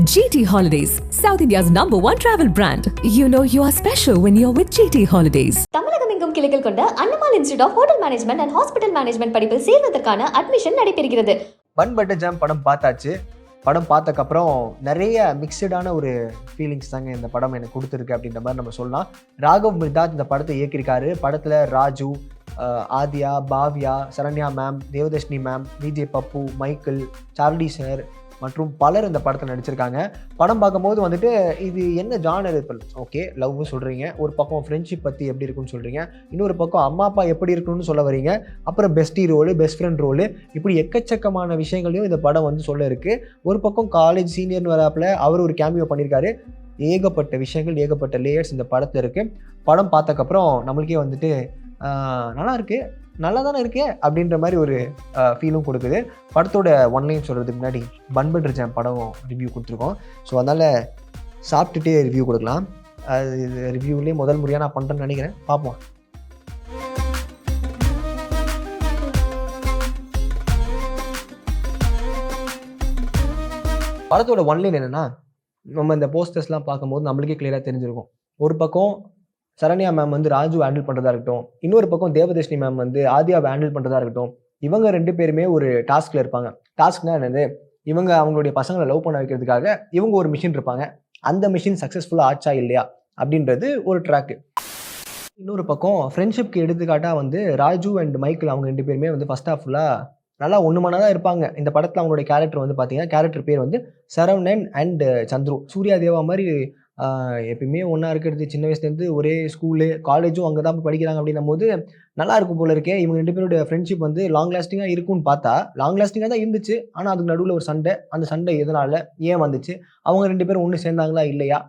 GT Holidays, South India's #1 travel brand. You know you are special when you're with GT Holidays. Tamilagam எங்கும் கிளைகள் கொண்ட Annamal institute of hotel management and hospital management படிப்பில் சேர்வதற்கான admission நடைபெறுகிறது. பன் Butter jam படம் பார்த்தாச்சு. படம் பார்த்ததுக்கப்புறம் நிறைய மிக்சடான ஒரு ஃபீலிங்ஸ் தாங்க இந்த படம் எனக்கு கொடுத்துருக்கு அப்படின்ற மாதிரி நம்ம சொல்லலாம். ராகவ் மிர்தாத் இந்த படத்தை இயக்கியிருக்காரு. படத்தில் ராஜு, ஆதியா, பாவ்யா, சரண்யா மேம், தேவதர்ஷினி மேம், விஜய் பப்பு, மைக்கேல், சார்லி சார் மற்றும் பலர் இந்த படத்தில் நடிச்சிருக்காங்க. படம் பார்க்கும்போது வந்துட்டு இது என்ன ஜானர் இப்போ ஓகே லவ்னு சொல்கிறீங்க, ஒரு பக்கம் ஃப்ரெண்ட்ஷிப் பற்றி எப்படி இருக்குன்னு சொல்கிறீங்க, இன்னொரு பக்கம் அம்மா அப்பா எப்படி இருக்கணும்னு சொல்ல வரீங்க, அப்புறம் bestie role, best friend role, இப்படி எக்கச்சக்கமான விஷயங்களையும் இந்த படம் வந்து சொல்ல இருக்குது. ஒரு பக்கம் காலேஜ் சீனியர்னு வராப்பில் அவர் ஒரு கேமியோ பண்ணியிருக்காரு. ஏகப்பட்ட விஷயங்கள், ஏகப்பட்ட லேயர்ஸ் இந்த படத்தில் இருக்குது. படம் பார்த்ததுக்கப்புறம் நம்மளுக்கே வந்துட்டு நல்லா இருக்குது, நல்லா தானே இருக்கே அப்படின்ற மாதிரி ஒரு ஃபீலும் கொடுக்குது. படத்தோட ஒன்லைன் சொல்கிறதுக்கு முன்னாடி பன் பட்டர் ஜாம் படம் ரிவ்யூ கொடுத்துருக்கோம். ஸோ அதனால் சாப்பிட்டுட்டே ரிவ்யூ கொடுக்கலாம். அது ரிவ்யூலேயே முதல் முறையாக நான் பண்ணுறேன்னு நினைக்கிறேன். பார்ப்போம். படத்தோட ஒன்லைன் என்னென்னா, நம்ம இந்த போஸ்டர்ஸ்லாம் பார்க்கும்போது நம்மளுக்கே கிளியராக தெரிஞ்சிருக்கும். ஒரு பக்கம் சரண்யா மேம் வந்து ராஜு ஹேண்டில் பண்ணுறதா இருக்கட்டும், இன்னொரு பக்கம் தேவதர்ஷினி மேம் வந்து ஆதியாவை ஹேண்டில் பண்ணுறதா இருக்கட்டும், இவங்க ரெண்டு பேருமே ஒரு டாஸ்கில் இருப்பாங்க. டாஸ்க்னா என்னது, இவங்க அவங்களுடைய பசங்களை லவ் பண்ண வைக்கிறதுக்காக இவங்க ஒரு மிஷின் இருப்பாங்க. அந்த மிஷின் சக்ஸஸ்ஃபுல்லாக ஆச்சா இல்லையா அப்படின்றது ஒரு ட்ராக்கு. இன்னொரு பக்கம் ஃப்ரெண்ட்ஷிப்க்கு எடுத்துக்காட்டாக வந்து ராஜு அண்ட் மைக்கேல் அவங்க ரெண்டு பேருமே வந்து ஃபர்ஸ்ட் ஆஃப் ஃபுல்லாக நல்லா ஒன்றுமனாக தான் இருப்பாங்க. இந்த படத்தில் அவங்களுடைய கேரக்டர் வந்து பார்த்தீங்கன்னா, கேரக்டர் பேர் வந்து சரவணன் அண்ட் சந்துரு. சூர்யா தேவா மாதிரி எப்பயுமே ஒன்றா இருக்கிறது, சின்ன வயசுலேருந்து ஒரே ஸ்கூலு காலேஜும் அங்கே தான் போய் படிக்கிறாங்க. அப்படின்னும் போது நல்லா இருக்கும் போல இருக்கே. இவங்க ரெண்டு பேருடைய ஃப்ரெண்ட்ஷிப் வந்து லாங் லாஸ்டிங்காக இருக்கும்னு பார்த்தா லாங் லாஸ்டிங்காக தான் இருந்துச்சு. ஆனால் அதுக்கு நடுவில் ஒரு சண்டை. அந்த சண்டை எதனால், ஏன் வந்துச்சு, அவங்க ரெண்டு பேரும் ஒன்று சேர்ந்தாங்களா இல்லையா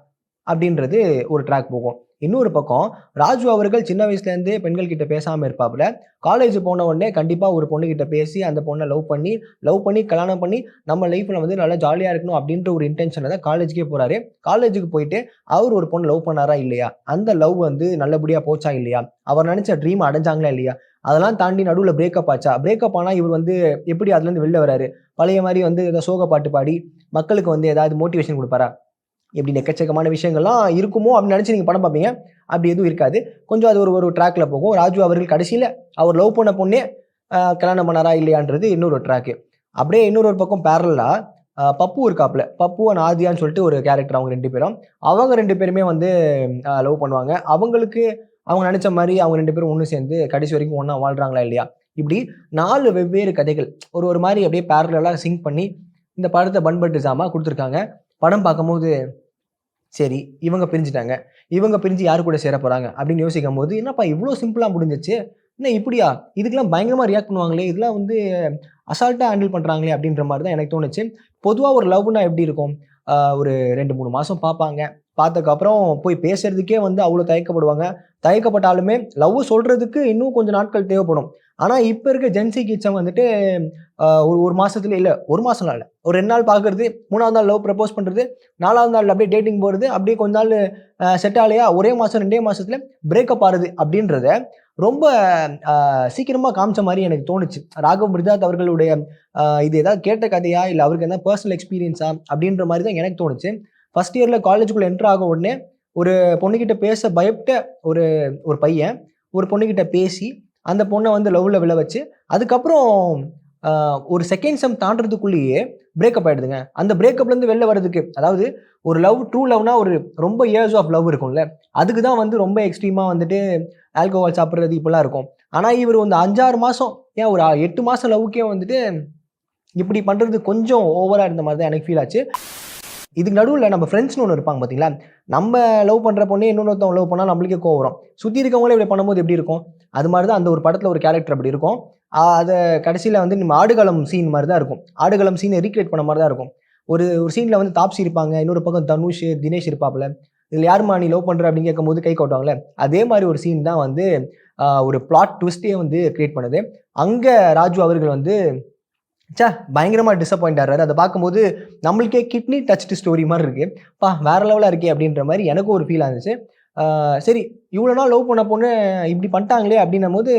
அப்படின்றது ஒரு ட்ராக் போகும். இன்னொரு பக்கம் ராஜு அவர்கள் சின்ன வயசுலேருந்தே பெண்கள் கிட்ட பேசாமல் இருப்பாப்புல. காலேஜ் போன உடனே கண்டிப்பாக ஒரு பொண்ணுகிட்ட பேசி அந்த பொண்ணை லவ் பண்ணி கல்யாணம் பண்ணி நம்ம லைஃப்பில் வந்து நல்லா ஜாலியாக இருக்கணும் அப்படின்ற ஒரு இன்டென்ஷனில் தான் காலேஜுக்கே போகிறாரு. காலேஜுக்கு போயிட்டு அவர் ஒரு பொண்ணு லவ் பண்ணாரா இல்லையா, அந்த லவ் வந்து நல்லபடியாக போச்சா இல்லையா, அவர் நினச்ச ட்ரீம் அடைஞ்சாங்களா இல்லையா, அதெல்லாம் தாண்டி நடுவில் பிரேக்கப் ஆச்சா, பிரேக்கப் ஆனால் இவர் வந்து எப்படி அதுலேருந்து வெளில வராரு, பழைய மாதிரி வந்து ஏதாவது சோக பாட்டு பாடி மக்களுக்கு வந்து ஏதாவது மோட்டிவேஷன் கொடுப்பாரா, இப்படி எக்கச்சக்கமான விஷயங்கள்லாம் இருக்குமோ அப்படின்னு நினச்சி நீங்கள் படம் பார்ப்பீங்க. அப்படி எதுவும் இருக்காது. கொஞ்சம் அது ஒரு ட்ராக்ல போகும். ராஜு அவர்கள் கடைசியில் அவர் லவ் பண்ண பொண்ணே கல்யாணம் பண்ணாரா இல்லையான்றது இன்னொரு ட்ராக்கு. அப்படியே இன்னொரு பக்கம் பேரலாக பப்பு இருக்காப்புல. பப்பு அண்ட் ஆதியான்னு சொல்லிட்டு ஒரு கேரக்டர். அவங்க ரெண்டு பேரும் அவங்க ரெண்டு பேருமே வந்து லவ் பண்ணுவாங்க. அவங்களுக்கு அவங்க நினச்ச மாதிரி அவங்க ரெண்டு பேரும் ஒன்று சேர்ந்து கடைசி வரைக்கும் ஒன்றா வாழ்கிறாங்களா இல்லையா, இப்படி 4 வெவ்வேறு கதைகள் ஒரு மாதிரி அப்படியே பேரலாக சிங்க் பண்ணி இந்த படத்தை பன் பட்டர் ஜாமா கொடுத்துருக்காங்க. படம் பார்க்கும்போது சரி இவங்க பிரிஞ்சுட்டாங்க, இவங்க பிரிஞ்சு யாரு கூட சேர போகிறாங்க அப்படின்னு யோசிக்கும் போது என்னப்பா இவ்வளோ சிம்பிளாக முடிஞ்சிச்சு, என்ன இப்படியா, இதுக்கெல்லாம் பயங்கரமாக ரியாக்ட் பண்ணுவாங்களே, இதெல்லாம் வந்து அசால்ட்டாக ஹேண்டில் பண்ணுறாங்களே அப்படின்ற மாதிரி தான் எனக்கு தோணுச்சு. பொதுவாக ஒரு லவ்னா எப்படி இருக்கும், ஒரு 2-3 மாதம் பார்ப்பாங்க. பார்த்ததுக்கப்புறம் போய் பேசுறதுக்கே வந்து அவ்வளோ தயக்கப்பட்டாலுமே லவ் சொல்கிறதுக்கு இன்னும் கொஞ்சம் நாட்கள் தேவைப்படும். ஆனால் இப்போ இருக்க ஜென்சி கிட்ஸை வந்துட்டு ஒரு மாதத்துல இல்லை, ஒரு மாதம்லாம் இல்லை, ஒரு 2 நாள் பார்க்குறது, 3ஆவது நாள் லவ் ப்ரப்போஸ் பண்ணுறது, 4ஆவது நாள் அப்படியே டேட்டிங் போகிறது, அப்படியே கொஞ்ச நாள் செட் ஆகலையா 1 மாதம் 2 மாதத்துல பிரேக்கப் ஆகுது அப்படின்றத ரொம்ப சீக்கிரமாக காமிச்ச மாதிரி எனக்கு தோணுச்சு. ராகவ் மிர்தாத் அவர்களுடைய இது ஏதாவது கேட்ட கதையா இல்லை அவருக்கு எதாவது பர்சனல் எக்ஸ்பீரியன்ஸா அப்படின்ற மாதிரி தான் எனக்கு தோணுச்சு. ஃபர்ஸ்ட் இயரில் காலேஜுக்குள்ளே என்ட்ரு ஆக உடனே ஒரு பொண்ணுக்கிட்ட பேச பயப்பட்ட ஒரு பையன் ஒரு பொண்ணுக்கிட்ட பேசி அந்த பொண்ணை வந்து லவ்வில் விழ வச்சு அதுக்கப்புறம் ஒரு செகண்ட் செம் தாண்டறதுக்குள்ளேயே பிரேக்கப் ஆகிடுதுங்க. அந்த பிரேக்கப்லேருந்து வெளில வர்றதுக்கு, அதாவது ஒரு லவ் ட்ரூ லவ்னா ஒரு ரொம்ப இயர்ஸ் ஆஃப் லவ் இருக்கும்ல, அதுக்கு தான் வந்து ரொம்ப எக்ஸ்ட்ரீமாக வந்துட்டு ஆல்கோஹால் சாப்பிட்றது இப்படிலாம் இருக்கும். ஆனால் இவர் வந்து 5-6 மாதம், ஏன் ஒரு 8 மாதம் லவ்க்கே வந்துட்டு இப்படி பண்ணுறது கொஞ்சம் ஓவராக இருந்த மாதிரி தான் எனக்கு ஃபீல் ஆச்சு. இதுக்கு நடுவில் நம்ம ஃப்ரெண்ட்ஸ்னு ஒன்று இருப்பாங்க பார்த்தீங்களா, நம்ம லவ் பண்ணுற பொண்ணே இன்னொருத்தவங்க லவ் பண்ணால் நம்மளுக்கே கோவம் வரும். சுற்றி இருக்கவங்களே இப்படி பண்ணும்போது எப்படி இருக்கும், அது மாதிரி தான் அந்த ஒரு படத்தில் ஒரு கேரக்டர் அப்படி இருக்கும். அதை கடைசியில் வந்து நம்ம ஆடுகளம் சீன் மாதிரி தான் இருக்கும். ஆடுகளம் சீனை ரீக்ரியேட் பண்ண மாதிரி தான் இருக்கும். ஒரு சீனில் வந்து தாப்ஸி இருப்பாங்க, இன்னொரு பக்கம் தனுஷ், தினேஷ் இருப்பாப்புல. இதில் யாருமா நீ லவ் பண்ணுற அப்படின்னு கேட்கும்போது கை காட்டுவாங்களே, அதே மாதிரி ஒரு சீன் தான் வந்து ஒரு பிளாட் ட்விஸ்ட்டே வந்து கிரியேட் பண்ணுது. அங்கே ராஜு அவர்கள் வந்து பயங்கரமாக டிசப்பாயிண்ட் ஆகிறாரு. அதை பார்க்கும்போது நம்மளுக்கே கிட்னி டச்டு ஸ்டோரி மாதிரி இருக்குது, வேற லெவலாக இருக்கே அப்படின்ற மாதிரி எனக்கும் ஒரு ஃபீல் ஆச்சு. சரி இவ்வளோ நாள் லவ் பண்ண பொண்ணு இப்படி பண்ணிட்டாங்களே அப்படின்னும் போது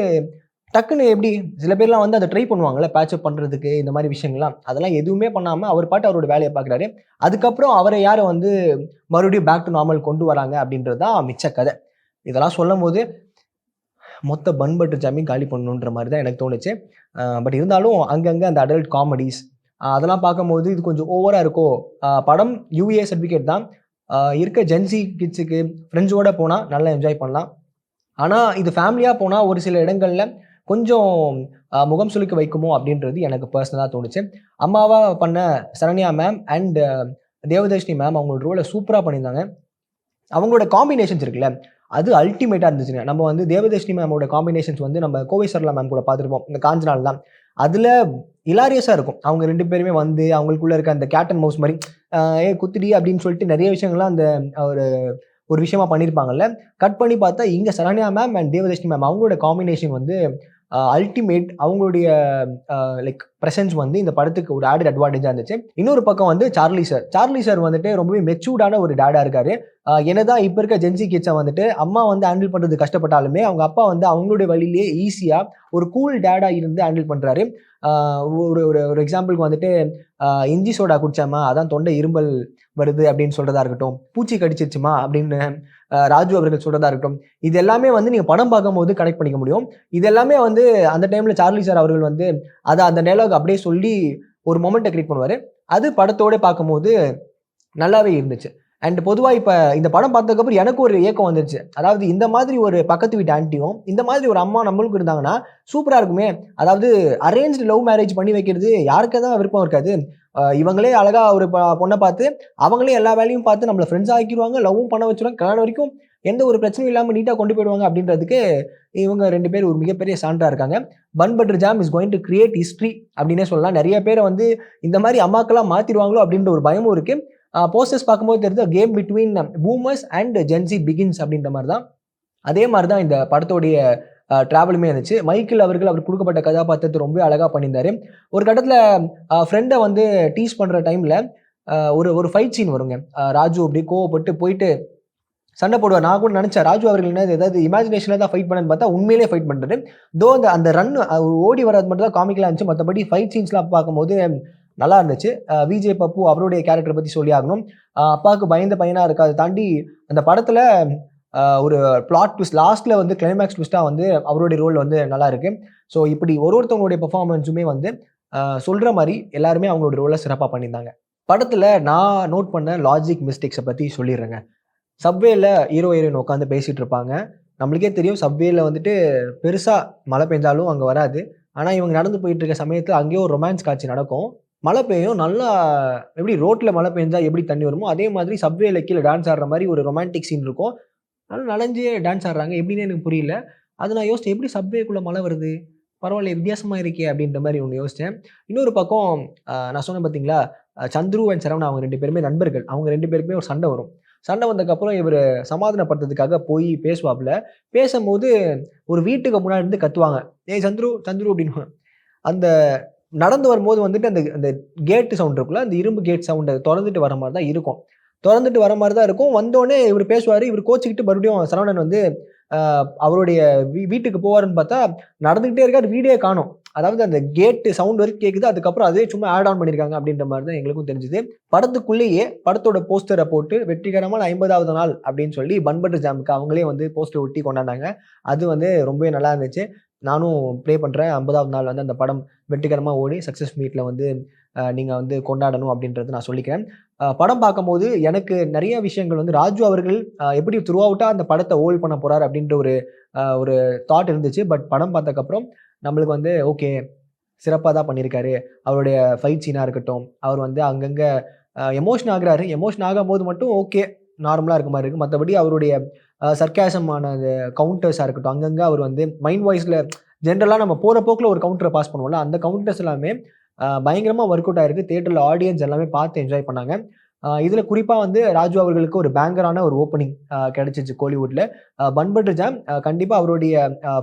டக்குன்னு எப்படி சில பேர்லாம் வந்து அதை ட்ரை பண்ணுவாங்கல்ல பேட்சப் பண்ணுறதுக்கு இந்த மாதிரி விஷயங்கள்லாம், அதெல்லாம் எதுவுமே பண்ணாமல் அவர் பாட்டு அவரோட வேலையை பார்க்குறாரு. அதுக்கப்புறம் அவரை யாரை வந்து மறுபடியும் பேக் டு நார்மல் கொண்டு வராங்க அப்படின்றது தான் மிச்ச கதை. இதெல்லாம் சொல்லும்போது மொத்த பன் பட்டர் ஜாமையும் காலி பண்ணணுன்ற மாதிரி தான் எனக்கு தோணுச்சு. பட் இருந்தாலும் அங்கங்கே அந்த அடல்ட் காமெடிஸ் அதெல்லாம் பார்க்கும்போது இது கொஞ்சம் ஓவராக இருக்கோ. படம் யூஏ சர்டிஃபிகேட் தான். இருக்க ஜென்சி கிட்ஸுக்கு ஃப்ரெண்ட்ஸோட போனால் நல்லா என்ஜாய் பண்ணலாம். ஆனால் இது ஃபேமிலியாக போனால் ஒரு சில இடங்களில் கொஞ்சம் முகம் சுளிக்க வைக்குமோ அப்படின்றது எனக்கு பர்சனலாக தோணுச்சு. அம்மாவாக பண்ண Saranya ma'am and Devadarshini ma'am அவங்களோட ரோலை சூப்பராக பண்ணியிருந்தாங்க. அவங்களோட காம்பினேஷன்ஸ் இருக்குல்ல, அது அல்டிமேட்டாக இருந்துச்சுங்க. நம்ம வந்து தேவதர்ஷினி மேமோட காம்பினேஷன்ஸ் வந்து நம்ம கோவை சரளா மேம் கூட பார்த்துருப்போம் இந்த காஞ்சனால் தான். அதில் இலாரியஸாக இருக்கும். அவங்க 2 பேருமே வந்து அவங்களுக்குள்ள இருக்க அந்த கேட் அண்ட் மவுஸ் மாதிரி குத்துடி அப்படின்னு சொல்லிட்டு நிறைய விஷயங்கள்லாம் அந்த ஒரு விஷயமா பண்ணியிருப்பாங்கல்ல. கட் பண்ணி பார்த்தா இங்கே Saranya ma'am and Devadarshini ma'am அவங்களோட காம்பினேஷன் வந்து அல்டிமேட். அவங்களுடைய லைக் ப்ரெசன்ஸ் வந்து இந்த படத்துக்கு ஒரு ஆடட் அட்வான்டேஜாக இருந்துச்சு. இன்னொரு பக்கம் வந்து சார்லி சார் வந்துட்டு ரொம்பவே மெச்சூர்டான ஒரு டேடாக இருக்காரு. என்னதான் இப்போ இருக்க ஜென்சி கிட்ஸை வந்துட்டு அம்மா வந்து ஹேண்டில் பண்ணுறது கஷ்டப்பட்டாலுமே அவங்க அப்பா வந்து அவங்களுடைய வழியிலேயே ஈஸியாக ஒரு கூல் டேடாக இருந்து ஹேண்டில் பண்ணுறாரு. ஒரு ஒரு எக்ஸாம்பிளுக்கு வந்துட்டு இஞ்சி சோடா குடிச்சாமா அதான் தொண்டை இரும்பல் வருது அப்படின்னு சொல்றதா இருக்கட்டும், பூச்சி கடிச்சிருச்சுமா அப்படின்னு ராஜு அவர்கள் சொல்றதா இருக்கட்டும், இது எல்லாமே வந்து நீங்க படம் பார்க்கும்போது கனெக்ட் பண்ணிக்க முடியும். இது எல்லாமே வந்து அந்த டைம்ல சார்லி சார் அவர்கள் வந்து அதை அந்த டைலாக் அப்படியே சொல்லி ஒரு மொமெண்ட்டை கிரியேட் பண்ணுவாரு. அது படத்தோட பார்க்கும்போது நல்லாவே இருந்துச்சு. அண்ட் பொதுவாக இப்போ இந்த படம் பார்த்ததுக்கப்புறம் எனக்கு ஒரு ஏக்கம் வந்துருச்சு. அதாவது இந்த மாதிரி ஒரு பக்கத்து வீட்டு ஆண்டியும் இந்த மாதிரி ஒரு அம்மா நம்மளுக்கு இருந்தாங்கன்னா சூப்பராக இருக்குமே. அதாவது அரேஞ்ச்டு லவ் மேரேஜ் பண்ணி வைக்கிறது யாருக்கே தான் விருப்பம் இருக்காது. இவங்களே அழகா ஒரு பொண்ணை பார்த்து அவங்களே எல்லா வேலையும் பார்த்து நம்மளை ஃப்ரெண்ட்ஸ் ஆக்கிடுவாங்க, லவ்வும் பண்ண வச்சுருவாங்க, கல்யாணம் வரைக்கும் எந்த ஒரு பிரச்சனையும் இல்லாமல் நீட்டாக கொண்டு போயிடுவாங்க அப்படின்றதுக்கு இவங்க 2 பேர் ஒரு மிகப்பெரிய சான்றா இருக்காங்க. Bun Butter Jam is going to create history அப்படின்னே சொல்லலாம். நிறைய பேரை வந்து இந்த மாதிரி அம்மாக்கெல்லாம் மாற்றிடுவாங்களோ அப்படின்ற ஒரு பயமும் இருக்கு. போஸ்டர்ஸ் பார்க்கும்போது தெரிஞ்ச game between boomers and Gen Z begins அப்படின்ற மாதிரி தான். அதே மாதிரி தான் இந்த படத்தோடைய ட்ராவலுமே இருந்துச்சு. மைக்கேல் அவர்கள் அவர் கொடுக்கப்பட்ட கதாபாத்திரத்தை ரொம்ப அழகாக பண்ணியிருந்தாரு. ஒரு கட்டத்தில் ஃப்ரெண்டை வந்து டீஸ் பண்ணுற டைமில் ஒரு ஃபைட் சீன் வருங்க. ராஜு அப்படி கோவப்பட்டு போயிட்டு சண்டை போடுவார். நான் கூட நினச்சேன் ராஜு அவர்கள் என்ன ஏதாவது இமேஜினேஷனில் தான் ஃபைட் பண்ணேன்னு பார்த்தா உண்மையிலே ஃபைட் பண்ணுறது. தோ அந்த ரன் ஓடி வர்றது மட்டும் தான் காமிக்கலாக இருந்துச்சு. மற்றபடி ஃபைட் சீன்ஸ்லாம் பார்க்கும்போது நல்லா இருந்துச்சு. விஜய் பப்பு அவருடைய கேரக்டரை பற்றி சொல்லி ஆகணும். அப்பாவுக்கு பயந்த பையனாக இருக்கு. அதை தாண்டி அந்த படத்தில் ஒரு பிளாட் ட்விஸ்ட் லாஸ்ட்டில் வந்து கிளைமேக்ஸ் ட்விஸ்ட்டாக வந்து அவருடைய ரோல் வந்து நல்லா இருக்கு. ஸோ இப்படி ஒருத்தவங்களுடைய பெர்ஃபார்மன்ஸுமே வந்து சொல்கிற மாதிரி எல்லாருமே அவங்களோட ரோலை சிறப்பாக பண்ணியிருந்தாங்க. படத்தில் நான் நோட் பண்ண லாஜிக் மிஸ்டேக்ஸை பற்றி சொல்லிடுறேங்க. சப்வேல ஹீரோயின் உட்காந்து பேசிகிட்டு இருப்பாங்க. நம்மளுக்கே தெரியும் சப்வேல வந்துட்டு பெருசாக மழை பெஞ்சாலும் அங்கே வராது. ஆனால் இவங்க நடந்து போயிட்டு இருக்க சமயத்தில் அங்கேயும் ஒரு ரொமான்ஸ் காட்சி நடக்கும். மழை பெய்யும் நல்லா. எப்படி ரோட்டில் மழை பெஞ்சா எப்படி தண்ணி வருமோ அதே மாதிரி சப்வேல கீழே டான்ஸ் ஆடுற மாதிரி ஒரு ரொமான்டிக் சீன் இருக்கும். நல்லா நனைஞ்சே டான்ஸ் ஆடுறாங்க. எப்படின்னு எனக்கு புரியல. அது நான் யோசித்தேன், எப்படி சப்வேக்குள்ளே மழை வருது, பரவாயில்ல வித்தியாசமாக இருக்கே அப்படின்ற மாதிரி ஒன்று யோசித்தேன். இன்னொரு பக்கம் நான் சொன்னேன் பார்த்தீங்களா, சந்துரு அண்ட் சரவணா அவங்க 2 பேருமே நண்பர்கள். அவங்க 2 பேருக்குமே ஒரு சண்டை வரும். சண்டை வந்ததுக்கப்புறம் இவர் சமாதானப்படுத்துறதுக்காக போய் பேசுவாப்புல. பேசும்போது ஒரு வீட்டுக்கு முன்னாடி இருந்து கத்துவாங்க, ஏய் சந்துரு சந்துரு அப்படின்னு. அந்த நடந்து வரும்போது வந்துட்டு அந்த கேட்டு சவுண்ட் இருக்குல்ல, அந்த இரும்பு கேட் சவுண்டை திறந்துட்டு வர மாதிரி தான் இருக்கும். வந்தோடனே இவர் பேசுவார். இவர் கோச்சிக்கிட்டு மறுபடியும் சரவணன் வந்து அவருடைய வீட்டுக்கு போவாருன்னு பார்த்தா நடந்துகிட்டே இருக்காரு, வீடே காணும். அதாவது அந்த கேட்டு சவுண்ட் வரைக்கும் கேட்குது. அதுக்கப்புறம் அதே சும்மா ஆட் ஆன் பண்ணியிருக்காங்க அப்படின்ற மாதிரி தான் எங்களுக்கும் தெரிஞ்சுது. படத்துக்குள்ளேயே படத்தோட போஸ்டரை போட்டு வெற்றிகரமான 50வது நாள் அப்படின்னு சொல்லி பன் பட்டர் ஜாமுக்கு அவங்களே வந்து போஸ்டர் ஒட்டி கொண்டாண்டாங்க. அது வந்து ரொம்பவே நல்லா இருந்துச்சு. நானும் ப்ரே பண்ணுறேன் 50வது நாள் வந்து அந்த படம் வெற்றிகரமாக ஓடி சக்ஸஸ் மீட்டில் வந்து நீங்கள் வந்து கொண்டாடணும் அப்படின்றது நான் சொல்லிக்கிறேன். படம் பார்க்கும்போது எனக்கு நிறைய விஷயங்கள் வந்து ராஜு அவர்கள் எப்படி த்ரூ அவுட்டாக அந்த படத்தை ஹோல்ட் பண்ண போகிறார் அப்படின்ற ஒரு தாட் இருந்துச்சு. பட் படம் பார்த்ததுக்கப்புறம் நம்மளுக்கு வந்து ஓகே சிறப்பாக தான் பண்ணியிருக்காரு. அவருடைய ஃபைட் சீனாக இருக்கட்டும், அவர் வந்து அங்கங்கே எமோஷன் ஆகுறாரு. எமோஷன் ஆகும்போது மட்டும் ஓகே நார்மலாக இருக்க மாதிரி இருக்குது. மற்றபடி அவருடைய சர்க்காசமான கவுண்டர்ஸாக இருக்கட்டும், அங்கங்கே அவர் வந்து மைண்ட் வாய்ஸில் ஜென்ரலாக நம்ம போகிற போக்கில் ஒரு கவுண்டரை பாஸ் பண்ணுவோம்ல, அந்த கவுண்டர்ஸ் எல்லாமே பயங்கரமாக ஒர்க் அவுட் ஆகிருக்கு. தேட்டரில் ஆடியன்ஸ் எல்லாமே பார்த்து என்ஜாய் பண்ணாங்க. இதில் குறிப்பாக வந்து ராஜு அவர்களுக்கு ஒரு பேங்கரான ஒரு ஓப்பனிங் கிடைச்சிச்சு கோலிவுட்டில். பன் பட்டர் ஜாம் கண்டிப்பாக அவருடைய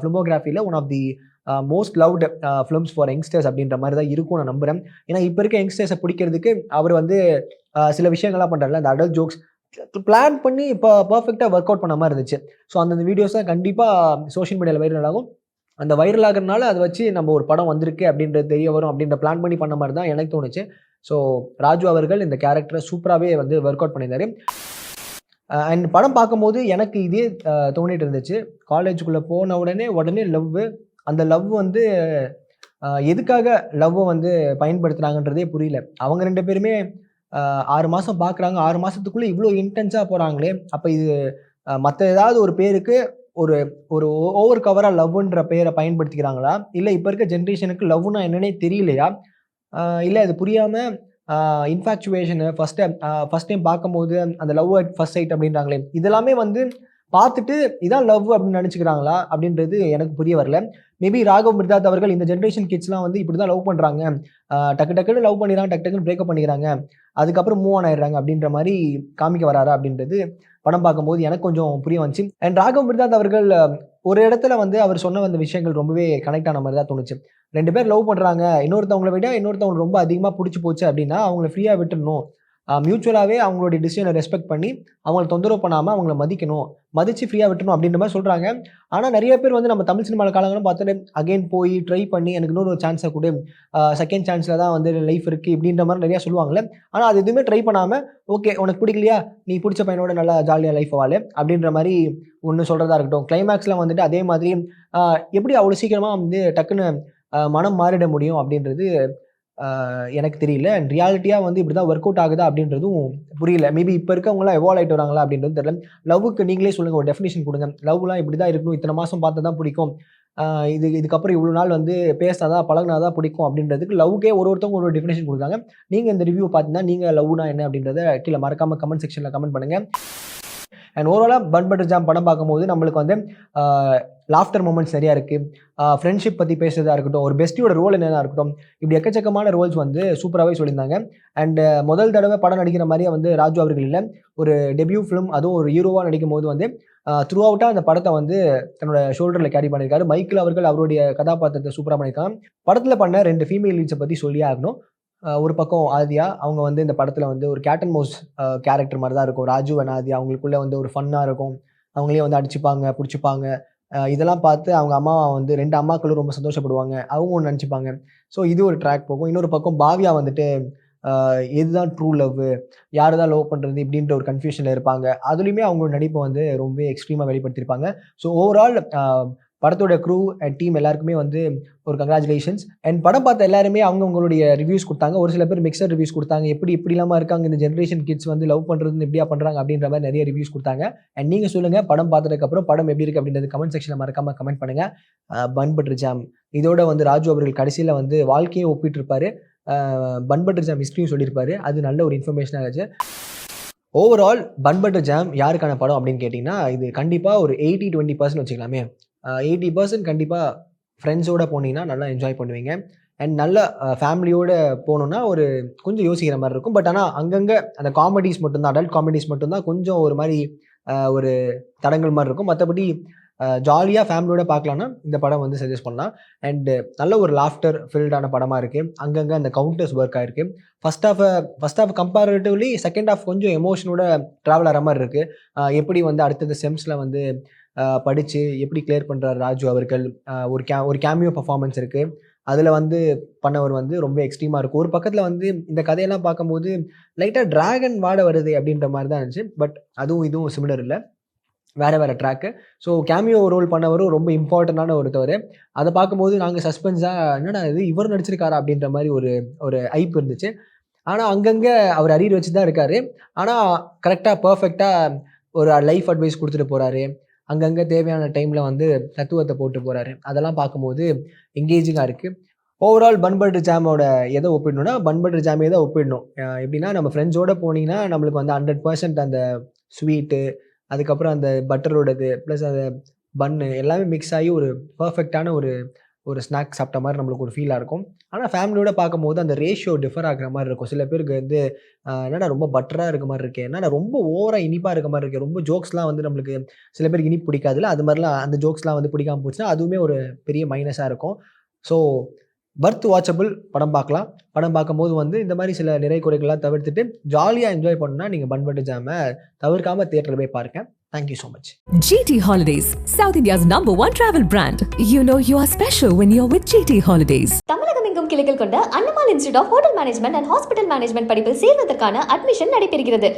ஃபிலிமோகிராஃபியில் one of the most loved films for youngsters அப்படின்ற மாதிரி தான் இருக்கும் நான் நம்புகிறேன். ஏன்னா இப்போ இருக்க யங்ஸ்டர்ஸை பிடிக்கிறதுக்கு அவர் வந்து சில விஷயங்கள்லாம் பண்ணுறாருல, அந்த அடல்ட் ஜோக்ஸ் பிளான் பண்ணி இப்போ பர்ஃபெக்டாக ஒர்க் அவுட் பண்ண மாதிரி இருந்துச்சு. ஸோ அந்தந்த வீடியோஸ் தான் கண்டிப்பாக சோஷியல் மீடியாவில் வைரல் ஆகும். அந்த வைரல் ஆகுறதுனால அதை வச்சு நம்ம ஒரு படம் வந்திருக்கு அப்படின்றது தெரிய வரும் அப்படின்ற பிளான் பண்ணி பண்ண மாதிரி தான் எனக்கு தோணுச்சு. ஸோ ராஜு அவர்கள் இந்த கேரக்டரை சூப்பராகவே வந்து ஒர்க் அவுட் பண்ணியிருந்தாரு. அண்ட் படம் பார்க்கும்போது எனக்கு இதே தோணிட்டு இருந்துச்சு. காலேஜுக்குள்ளே போன உடனே லவ்வு. அந்த லவ் வந்து எதுக்காக லவ்வை வந்து பயன்படுத்துகிறாங்கன்றதே புரியல. அவங்க 2 பேருமே 6 மாதம் பார்க்குறாங்க. 6 மாதத்துக்குள்ளே இவ்வளோ இன்டென்ஸாக போகிறாங்களே, அப்போ இது மற்ற ஏதாவது ஒரு பேருக்கு ஒரு ஒரு ஓவர் கவராக லவ்ன்ற பேரை பயன்படுத்திக்கிறாங்களா? இல்லை இப்போ இருக்க ஜென்ரேஷனுக்கு லவ்னா என்னன்னே தெரியலையா? இல்லை அது புரியாமல் இன்ஃபாக்சுவேஷனு ஃபஸ்ட் டைம் பார்க்கும்போது அந்த லவ் அட் ஃபர்ஸ்ட் சைட் அப்படின்றாங்களே, இதெல்லாமே வந்து பார்த்துட்டு இதான் லவ் அப்படின்னு நினச்சிக்கிறாங்களா அப்படின்றது எனக்கு புரிய வரல. மேபி ராகவ் மிர்தாத் அவர்கள் இந்த ஜென்ரேஷன் கிட்ஸ்லாம் வந்து இப்படி தான் லவ் பண்ணுறாங்க, டக்கு டக்குன்னு லவ் பண்ணிடுறாங்க, டக்கு டக்குன்னு பிரேக்கப் பண்ணிக்கிறாங்க, அதுக்கப்புறம் மூவ் ஆன் ஆயிடுறாங்க அப்படின்ற மாதிரி காமிக்க வராரா அப்படின்றது படம் பார்க்கும்போது எனக்கு கொஞ்சம் புரிய வந்துச்சு. அண்ட் ராகவ் மிர்தாத் அவர்கள் ஒரு இடத்துல வந்து அவர் சொன்ன அந்த விஷயங்கள் ரொம்பவே கனெக்ட் ஆன மாதிரி தான் தோணுச்சு. 2 பேர் லவ் பண்ணுறாங்க, இன்னொருத்தவங்களை விட இன்னொருத்தவங்களுக்கு ரொம்ப அதிகமாக பிடிச்சி போச்சு அப்படின்னா அவங்கள ஃப்ரீயாக விட்டுடணும். மியூச்சுவலாகவே அவங்களுடைய டிசிஷனை ரெஸ்பெக்ட் பண்ணி அவங்கள தொந்தரவு பண்ணாமல் அவங்கள மதிக்கணும், மதித்து ஃப்ரீயாக விட்டணும் அப்படின்ற மாதிரி சொல்கிறாங்க. ஆனால் நிறைய பேர் வந்து நம்ம தமிழ் சினிமாவில் காலங்களும் பார்த்துட்டு அகைன் போய் ட்ரை பண்ணி எனக்கு இன்னொரு சான்ஸை கொடு, செகண்ட் சான்ஸில் தான் வந்து லைஃப் இருக்குது இப்படின்ற மாதிரி நிறையா சொல்லுவாங்கள்ல. ஆனால் அது எதுவுமே ட்ரை பண்ணாமல் ஓகே உனக்கு பிடிக்கலையா, நீ பிடிச்ச பையனோட நல்லா ஜாலியாக லைஃப் வாழு அப்படின்ற மாதிரி ஒன்று சொல்கிறதா இருக்கட்டும். கிளைமேக்ஸில் வந்துட்டு அதே மாதிரி எப்படி அவ்வளோ சீக்கிரமாக வந்து டக்குன்னு மனம் மாறிட முடியும் அப்படின்றது எனக்கு தெரியல. அண்ட் ரியாலிட்டியாக வந்து இப்படி தான் ஒர்க் அவுட் ஆகுதா அப்படின்றதும் புரியல. மேபி இப்போ இருக்கவங்களாம் எவால்வ் ஆகிட்டு வராங்களா அப்படின்றது தெரியல. லவ்வுக்கு நீங்களே சொல்லுங்கள், ஒரு டெஃபினேஷன் கொடுங்க. லவ்லாம் இப்படி தான் இருக்கணும், இத்தனை மாதம் பார்த்தா தான் பிடிக்கும், இதுக்கப்புறம் இவ்வளோ நாள் வந்து பேசினாதான் பழகினாதான் பிடிக்கும் அப்படின்றதுக்கு லவ்வுக்கே ஒருத்தவங்க ஒரு டெஃபினேஷன் கொடுத்தாங்க. நீங்கள் இந்த ரிவ்யூ பார்த்தீங்கன்னா நீங்கள் லவ்னா என்ன அப்படின்றத கீழே மறக்காமல் கமெண்ட் செக்ஷனில் கமெண்ட் பண்ணுங்கள். அண்ட் ஓவராலாக பன் பட்டர் ஜாம் படம் பார்க்கும்போது நம்மளுக்கு வந்து லாஃப்டர் மூமெண்ட்ஸ் நிறையா இருக்குது. ஃப்ரெண்ட்ஷிப் பற்றி பேசுறதா இருக்கட்டும், ஒரு பெஸ்டியோட ரோல் என்னென்னா இருக்கட்டும், இப்படி எக்கச்சக்கமான ரோல்ஸ் வந்து சூப்பராகவே சொல்லியிருந்தாங்க. அண்ட் முதல் தடவை படம் நடிக்கிற மாதிரியே வந்து ராஜு அவர்கள் இல்லை, ஒரு டெபியூ ஃபிலிம், அதுவும் ஒரு ஹீரோவாக நடிக்கும் போது வந்து த்ரூ அவுட்டாக அந்த படத்தை வந்து தன்னோட ஷோல்டரில் கேரி பண்ணியிருக்காரு. மைக்கிள் அவர்கள் அவருடைய கதாபாத்திரத்தை சூப்பராக பண்ணியிருக்காங்க. படத்தில் பண்ண 2 ஃபீமேல் லீட்ஸை பற்றி சொல்லியே ஆகணும். ஒரு பக்கம் ஆதியா, அவங்க வந்து இந்த படத்தில் வந்து ஒரு கேட் அண்ட் மவுஸ் கேரக்டர் மாதிரி தான் இருக்கும். ராஜு அண்ட் ஆதியா அவங்களுக்குள்ளே வந்து ஒரு ஃபன்னாக இருக்கும். அவங்களே வந்து அடிச்சுப்பாங்க, பிடிச்சிப்பாங்க. இதெல்லாம் பார்த்து அவங்க அம்மா வந்து 2 அம்மாக்களும் ரொம்ப சந்தோஷப்படுவாங்க, அவங்க ஒன்று நினச்சிப்பாங்க. ஸோ இது ஒரு ட்ராக் போகும். இன்னொரு பக்கம் பாவியா வந்துட்டு எதுதான் ட்ரூ லவ், யார் தான் லவ் பண்ணுறது இப்படின்ற ஒரு கன்ஃபியூஷனில் இருப்பாங்க. அதுலேயுமே அவங்களோட நடிப்பை வந்து ரொம்ப எக்ஸ்ட்ரீமாக வெளிப்படுத்தியிருப்பாங்க. ஸோ ஓவரால் படத்தோட க்ரூ அண்ட் டீம் எல்லாருக்குமே வந்து ஒரு கங்க்ராச்சுலேஷன்ஸ். அண்ட் படம் பார்த்த எல்லாருமே அவங்களுடைய ரிவ்யூஸ் கொடுத்தாங்க. ஒரு சில பேர் மிக்சர் ரிவ்யூஸ் கொடுத்தாங்க. எப்படி இல்லாமல் இருக்காங்க இந்த ஜென்ரேஷன் கிட்ஸ் வந்து லவ் பண்ணுறதுன்னு எப்படியா பண்ணுறாங்க அப்படின்ற மாதிரி நிறைய ரிவ்யூஸ் கொடுத்தாங்க. அண்ட் நீங்கள் சொல்லுங்கள், படம் பார்த்ததுக்கப்புறம் படம் எப்படி இருக்குது அப்படின்றது கமெண்ட் செக்ஷனில் மறக்காமல் கமெண்ட் பண்ணுங்கள். பன் பட்டர் ஜாம் இதோட வந்து ராஜு அவர்கள் கடைசியில் வந்து வாழ்க்கையை ஒப்பிட்டு இருப்பார், பன் பட்டர் ஜாம் ஹிஸ்ட்ரியும் சொல்லியிருப்பாரு. அது நல்ல ஒரு இன்ஃபர்மேஷனாக இருந்துச்சு. ஓவரால் பன் பட்டர் ஜாம் யாருக்கான படம் அப்படின்னு கேட்டிங்கன்னா இது கண்டிப்பாக ஒரு 80-20% வச்சுக்கலாமே. 80% கண்டிப்பாக ஃப்ரெண்ட்ஸோடு போனீங்கன்னா நல்லா என்ஜாய் பண்ணுவீங்க. அண்ட் நல்ல ஃபேமிலியோடு போகணுன்னா ஒரு கொஞ்சம் யோசிக்கிற மாதிரி இருக்கும். பட் ஆனால் அங்கங்கே அந்த காமெடிஸ் மட்டும்தான், அடல்ட் காமெடிஸ் மட்டும்தான் கொஞ்சம் ஒரு மாதிரி ஒரு தடங்கள் மாதிரி இருக்கும். மற்றபடி ஜாலியாக ஃபேமிலியோட பார்க்கலான்னா இந்த படம் வந்து சஜஸ்ட் பண்ணலாம். அண்டு நல்ல ஒரு லாஃப்டர் ஃபில்டான படமாக இருக்குது. அங்கங்கே அந்த கவுண்டர்ஸ் ஒர்க் ஆகிருக்கு. First half comparatively second half கொஞ்சம் எமோஷனோட ட்ராவல் ஆகிற மாதிரி இருக்குது. எப்படி வந்து அடுத்தது செம்ஸில் வந்து படித்து எப்படி கிளியர் பண்ணுறாரு ராஜு அவர்கள், ஒரு கேமியோ பர்ஃபார்மன்ஸ் இருக்குது. அதில் வந்து பண்ணவர் வந்து ரொம்ப எக்ஸ்ட்ரீமாக இருக்கும். ஒரு பக்கத்தில் வந்து இந்த கதையெல்லாம் பார்க்கும்போது லைட்டாக ட்ராகன் வாட வருது அப்படின்ற மாதிரி தான் இருந்துச்சு. பட் அதுவும் இதுவும் சிமிலர் இல்லை, வேறு ட்ராக்கு. ஸோ கேமியோ ரோல் பண்ணவரும் ரொம்ப இம்பார்ட்டண்டான ஒருத்தவர். அதை பார்க்கும்போது நாங்கள் சஸ்பென்ஸாக என்னடா இது இவர் நடிச்சிருக்காரா அப்படின்ற மாதிரி ஒரு ஐப் இருந்துச்சு. ஆனால் அங்கங்கே அவர் அரியர் வச்சு தான் இருக்கார். ஆனால் கரெக்டாக பர்ஃபெக்டாக ஒரு லைஃப் அட்வைஸ் கொடுத்துட்டு போகிறாரு. அங்கங்கே தேவையான டைமில் வந்து தத்துவத்தை போட்டு போகிறாரு. அதெல்லாம் பார்க்கும்போது எங்கேஜிங்காக இருக்குது. ஓவரால் பன் பட்டர் ஜாமோட எதை ஒப்பிடணும்னா பன் பட்டர் ஜாமே தான் ஒப்பிடணும். எப்படின்னா நம்ம ஃப்ரெண்ட்ஸோடு போனீங்கன்னா நம்மளுக்கு வந்து 100% அந்த ஸ்வீட்டு, அதுக்கப்புறம் அந்த பட்டரோடது ப்ளஸ் அந்த பன்னு எல்லாமே மிக்ஸ் ஆகி ஒரு பர்ஃபெக்டான ஒரு ஸ்நாக் சாப்பிட்ட மாதிரி நம்மளுக்கு ஒரு ஃபீலாக இருக்கும். ஆனால் ஃபேமிலியோட பார்க்கும்போது அந்த ரேஷியோ டிஃபர் ஆகிற மாதிரி இருக்கும். சில பேருக்கு வந்து என்னடா ரொம்ப பட்டராக இருக்க மாதிரி இருக்கே, என்னடா ரொம்ப ஓவராக இனிப்பாக இருக்க மாதிரி இருக்குது, ரொம்ப ஜோக்ஸ்லாம் வந்து நம்மளுக்கு சில பேருக்கு இனிப்பு பிடிக்காதுல்ல, அது மாதிரிலாம் அந்த ஜோக்ஸ்லாம் வந்து பிடிக்காமல் போச்சுன்னா அதுவுமே ஒரு பெரிய மைனஸாக இருக்கும். ஸோ வர்த் வாட்சபிள் படம் பார்க்கலாம். படம் பார்க்கும்போது வந்து இந்த மாதிரி சில நிறை குறைகள்லாம் தவிர்த்துட்டு ஜாலியாக என்ஜாய் பண்ணணும்னா நீங்கள் பன்வட்டு ஜாமை தவிர்க்காம தியேட்டரில் போய் பாருங்க. Thank you so much. GT Holidays, South India's #1 travel brand. You know you are special when you're with GT Holidays. Tamilagam எங்கும் கிளைகள் கொண்ட Annamal institute of hotel management and hospital management படிப்பில் சேர்வதற்கான அட்மிஷன் நடைபெறுகிறது.